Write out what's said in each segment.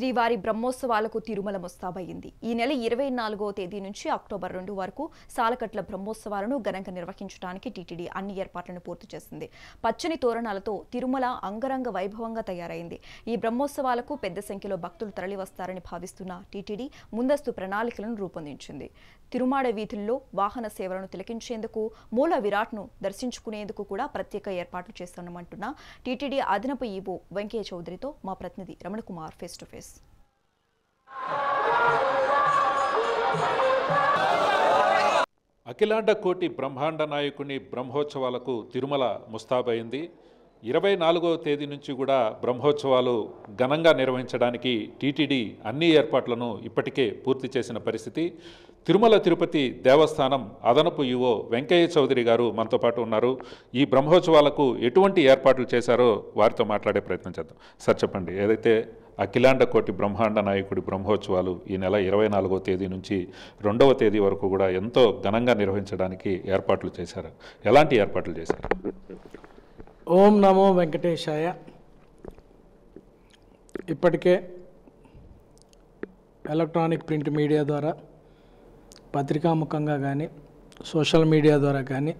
శ్రీవారి బ్రహ్మోత్సవాలకు తిరుమల ముస్తాబయ్యింది. ఈ నెల 24వ తేదీ నుంచి అక్టోబర్ 2 వరకు సాలకట్ల బ్రహ్మోత్సవాలను ఘనంగా నిర్వహించడానికి టీటీడీ అన్ని ఏర్పాట్లను పూర్తి చేసింది. పచ్చని తోరణాలతో తిరుమల అంగరంగ వైభవంగా తయారైంది. ఈ బ్రహ్మోత్సవాలకు పెద్ద సంఖ్యలో భక్తులు తరలివస్తారని భావిస్తున్న టీటీడీ ముందస్తు ప్రణాళికలను రూపొందించింది. తిరుమాడ వీధుల్లో వాహన సేవలను తిలకించేందుకు, మూల విరాట్ను దర్శించుకునేందుకు కూడా ప్రత్యేక ఏర్పాట్లు చేస్తామంటున్న టీటీడీ అదనపు ఈవో వెంకయ్య చౌదరితో మా ప్రతినిధి Ramana Kumar face to face. అఖిలాండ కోటి బ్రహ్మాండ నాయకుని బ్రహ్మోత్సవాలకు తిరుమల ముస్తాబైంది. 24వ తేదీ నుంచి కూడా బ్రహ్మోత్సవాలు ఘనంగా నిర్వహించడానికి టీటీడీ అన్ని ఏర్పాట్లను ఇప్పటికే పూర్తి చేసిన పరిస్థితి. తిరుమల తిరుపతి దేవస్థానం అదనపు ఈవో వెంకయ్య చౌదరి గారు మనతో పాటు ఉన్నారు. ఈ బ్రహ్మోత్సవాలకు ఎటువంటి ఏర్పాట్లు చేశారో వారితో మాట్లాడే ప్రయత్నం చేద్దాం. సార్ చెప్పండి, ఏదైతే అఖిలాండ కోటి బ్రహ్మాండ నాయకుడి బ్రహ్మోత్సవాలు ఈ నెల 24వ తేదీ నుంచి 2వ తేదీ వరకు కూడా ఎంతో ఘనంగా నిర్వహించడానికి ఏర్పాట్లు చేశారు. ఎలాంటి ఏర్పాట్లు చేశారు? ఓం నమో వెంకటేశాయ. ఇప్పటికే ఎలక్ట్రానిక్ ప్రింట్ మీడియా ద్వారా, పత్రికాముఖంగా కానీ, సోషల్ మీడియా ద్వారా కానీ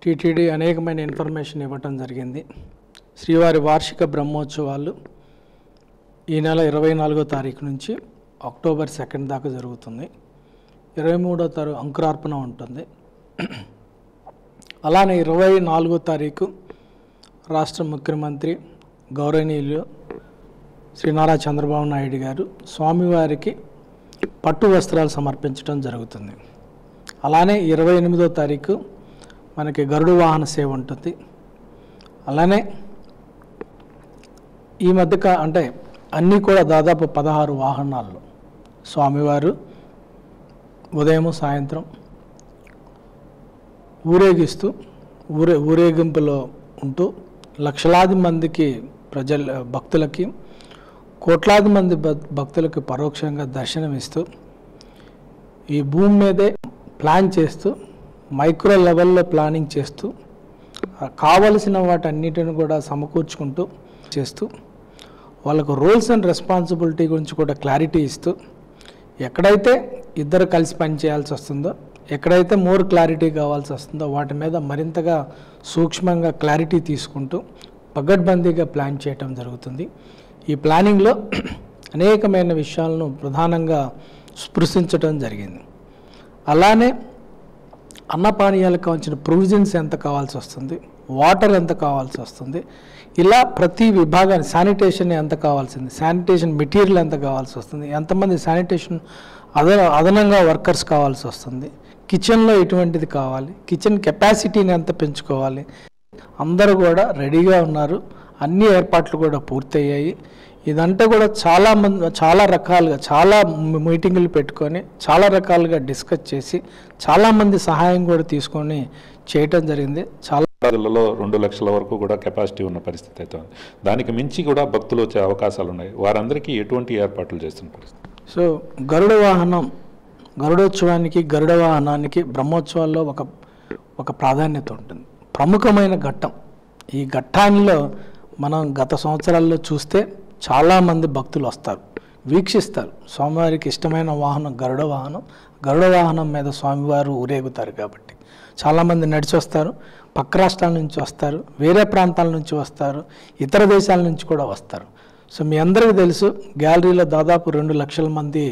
టీటీడీ అనేకమైన ఇన్ఫర్మేషన్ ఇవ్వటం జరిగింది. శ్రీవారి వార్షిక బ్రహ్మోత్సవాలు ఈ నెల 24వ తారీఖు నుంచి అక్టోబర్ 2 దాకా జరుగుతుంది. 23వ తారీఖు అంకురార్పణ ఉంటుంది. అలానే 24వ తారీఖు రాష్ట్ర ముఖ్యమంత్రి గౌరవనీయులు శ్రీ నారా చంద్రబాబు నాయుడు గారు స్వామివారికి పట్టు వస్త్రాలు సమర్పించడం జరుగుతుంది. అలానే 28వ తారీఖు మనకి గరుడ వాహన సేవ ఉంటుంది. అలానే ఈ మధ్య అంటే అన్నీ కూడా దాదాపు 16 వాహనాల్లో స్వామివారు ఉదయం సాయంత్రం ఊరేగిస్తూ ఊరేగింపులో ఉంటూ లక్షలాది మందికి భక్తులకి, కోట్లాది మంది భక్తులకి పరోక్షంగా దర్శనమిస్తూ ఈ భూమి మీదే ప్లాన్ చేస్తూ, మైక్రో లెవెల్లో ప్లానింగ్ చేస్తూ, కావలసిన వాటన్నిటిని కూడా సమకూర్చుకుంటూ చేస్తూ, వాళ్ళకు రోల్స్ అండ్ రెస్పాన్సిబిలిటీ గురించి కూడా క్లారిటీ ఇస్తూ, ఎక్కడైతే ఇద్దరు కలిసి పనిచేయాల్సి వస్తుందో, ఎక్కడైతే మోర్ క్లారిటీ కావాల్సి వస్తుందో వాటి మీద మరింతగా సూక్ష్మంగా క్లారిటీ తీసుకుంటూ పగడ్బందీగా ప్లాన్ చేయటం జరుగుతుంది. ఈ ప్లానింగ్లో అనేకమైన విషయాలను ప్రధానంగా స్పృశించడం జరిగింది. అలానే అన్నపానీయాలకు కావాల్సిన ప్రొవిజన్స్ ఎంత కావాల్సి వస్తుంది, వాటర్ ఎంత కావాల్సి వస్తుంది, ఇలా ప్రతి విభాగాన్ని, శానిటేషన్ ఎంత కావాల్సింది, శానిటేషన్ మెటీరియల్ ఎంత కావాల్సి వస్తుంది, ఎంతమంది శానిటేషన్ అదనంగా వర్కర్స్ కావాల్సి వస్తుంది, కిచెన్లో ఎటువంటిది కావాలి, కిచెన్ కెపాసిటీని ఎంత పెంచుకోవాలి, అందరూ కూడా రెడీగా ఉన్నారు. అన్ని ఏర్పాట్లు కూడా పూర్తయ్యాయి. ఇదంతా కూడా చాలా రకాలుగా చాలా మీటింగులు పెట్టుకొని చాలా రకాలుగా డిస్కస్ చేసి చాలామంది సహాయం కూడా తీసుకొని చేయటం జరిగింది. చాలా రోజులలో 2 లక్షల వరకు కూడా కెపాసిటీ ఉన్న పరిస్థితి అయితే ఉంది. దానికి మించి కూడా భక్తులు వచ్చే అవకాశాలు ఉన్నాయి. వారందరికీ ఎటువంటి ఏర్పాట్లు చేస్తున్న పరిస్థితి? సో గరుడోత్సవానికి, గరుడ వాహనానికి బ్రహ్మోత్సవాల్లో ఒక ప్రాధాన్యత ఉంటుంది. ప్రముఖమైన ఘట్టం. ఈ ఘట్టాల్లో మనం గత సంవత్సరాల్లో చూస్తే చాలామంది భక్తులు వస్తారు, వీక్షిస్తారు. స్వామివారికి ఇష్టమైన వాహనం గరుడ వాహనం. గరుడ వాహనం మీద స్వామివారు ఊరేగుతారు కాబట్టి చాలామంది నడిచి వస్తారు, పక్క రాష్ట్రాల నుంచి వస్తారు, వేరే ప్రాంతాల నుంచి వస్తారు, ఇతర దేశాల నుంచి కూడా వస్తారు. సో మీ అందరికీ తెలుసు, గ్యాలరీలో దాదాపు 2 లక్షల మంది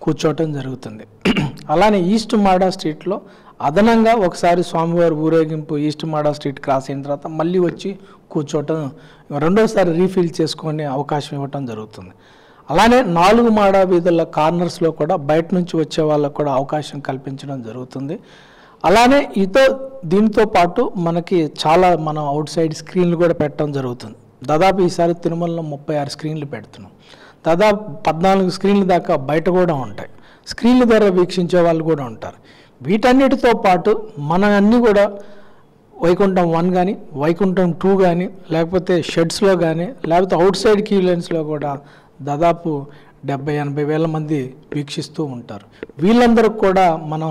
కూర్చోవటం జరుగుతుంది. అలానే ఈస్ట్ మాడా స్ట్రీట్లో అదనంగా ఒకసారి స్వామివారి ఊరేగింపు ఈస్ట్ మాడా స్ట్రీట్ క్రాస్ అయిన తర్వాత మళ్ళీ వచ్చి కూర్చోవటం, రెండోసారి రీఫిల్ చేసుకునే అవకాశం ఇవ్వటం జరుగుతుంది. అలానే 4 మాడా వీధుల కార్నర్స్లో కూడా బయట నుంచి వచ్చే వాళ్ళకు కూడా అవకాశం కల్పించడం జరుగుతుంది. అలానే దీంతో పాటు మనం అవుట్ సైడ్ స్క్రీన్లు కూడా పెట్టడం జరుగుతుంది. దాదాపు ఈసారి తిరుమలలో 36 స్క్రీన్లు పెడుతున్నాం. దాదాపు 14 స్క్రీన్ల దాకా బయట కూడా ఉంటాయి. స్క్రీన్ల ద్వారా వీక్షించే వాళ్ళు కూడా ఉంటారు. వీటన్నిటితో పాటు అన్నీ కూడా వైకుంఠం 1 కానీ, వైకుంఠం 2 కానీ, లేకపోతే షెడ్స్లో కానీ, లేకపోతే అవుట్ సైడ్ క్యూ లైన్స్లో కూడా దాదాపు 70-80 వేల మంది వీక్షిస్తూ ఉంటారు. వీళ్ళందరికీ కూడా మనం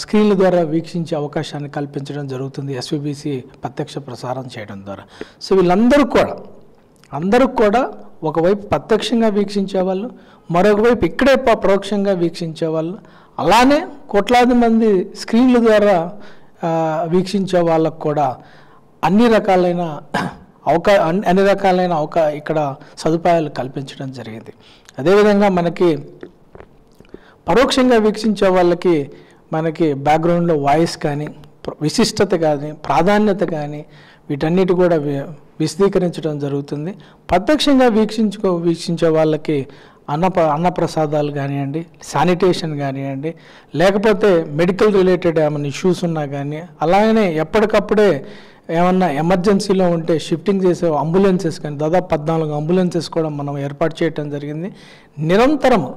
స్క్రీన్ల ద్వారా వీక్షించే అవకాశాన్ని కల్పించడం జరుగుతుంది, ఎస్విబిసి ప్రత్యక్ష ప్రసారం చేయడం ద్వారా. సో వీళ్ళందరూ కూడా ఒకవైపు ప్రత్యక్షంగా వీక్షించే వాళ్ళు, మరొక వైపు ఇక్కడే పరోక్షంగా వీక్షించే వాళ్ళు, అలానే కోట్లాది మంది స్క్రీన్ల ద్వారా వీక్షించే వాళ్ళకు కూడా అన్ని రకాలైన ఇక్కడ సదుపాయాలు కల్పించడం జరిగింది. అదేవిధంగా మనకి పరోక్షంగా వీక్షించే వాళ్ళకి మనకి బ్యాక్గ్రౌండ్లో వాయిస్ కానీ, విశిష్టత కానీ, ప్రాధాన్యత కానీ వీటన్నిటి కూడా విశదీకరించడం జరుగుతుంది. ప్రత్యక్షంగా వీక్షించే వాళ్ళకి అన్నప్రసాదాలు కానివ్వండి, శానిటేషన్ కానివ్వండి, లేకపోతే మెడికల్ రిలేటెడ్ ఏమైనా ఇష్యూస్ ఉన్నా కానీ, అలాగనే ఎప్పటికప్పుడే ఏమన్నా ఎమర్జెన్సీలో ఉంటే షిఫ్టింగ్ చేసే అంబులెన్సెస్ కానీ దాదాపు 14 అంబులెన్సెస్ కూడా మనం ఏర్పాటు చేయడం జరిగింది. నిరంతరము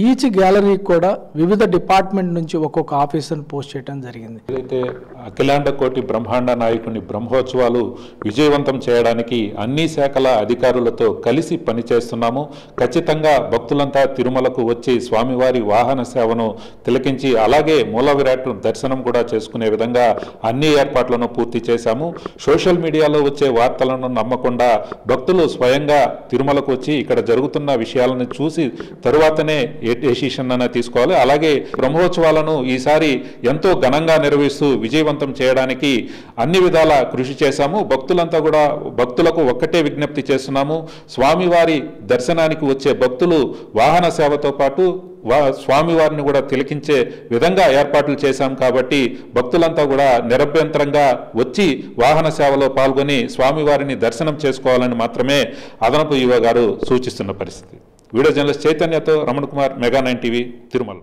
ఈచ్ గ్యాలరీకి కూడా వివిధ డిపార్ట్మెంట్ నుంచి ఒక్కొక్క ఆఫీసర్ని పోస్ట్ చేయడం జరిగింది. ఏదైతే అఖిలాండ కోటి బ్రహ్మాండ నాయకుని బ్రహ్మోత్సవాలు విజయవంతం చేయడానికి అన్ని శాఖల అధికారులతో కలిసి పనిచేస్తున్నాము. ఖచ్చితంగా భక్తులంతా తిరుమలకు వచ్చి స్వామివారి వాహన సేవను తిలకించి అలాగే మూల విరాట్ దర్శనం కూడా చేసుకునే విధంగా అన్ని ఏర్పాట్లను పూర్తి చేశాము. సోషల్ మీడియాలో వచ్చే వార్తలను నమ్మకుండా భక్తులు స్వయంగా తిరుమలకు వచ్చి ఇక్కడ జరుగుతున్న విషయాలను చూసి తరువాతనే ఏ డెసిషన్ అనే తీసుకోవాలి. అలాగే బ్రహ్మోత్సవాలను ఈసారి ఎంతో ఘనంగా నిర్వహిస్తూ విజయవంతం చేయడానికి అన్ని విధాల కృషి చేశాము. భక్తులకు ఒక్కటే విజ్ఞప్తి చేస్తున్నాము. స్వామివారి దర్శనానికి వచ్చే భక్తులు వాహన సేవతో పాటు స్వామివారిని కూడా తిలకించే విధంగా ఏర్పాట్లు చేశాం కాబట్టి భక్తులంతా కూడా నిరభ్యంతరంగా వచ్చి వాహన సేవలో పాల్గొని స్వామివారిని దర్శనం చేసుకోవాలని మాత్రమే అదనపు ఈవో గారు సూచిస్తున్న పరిస్థితి. వీడియో జర్నలిస్ట్ చైతన్యతో రమణ కుమార్, మెగా 9 టీవీ, తిరుమల.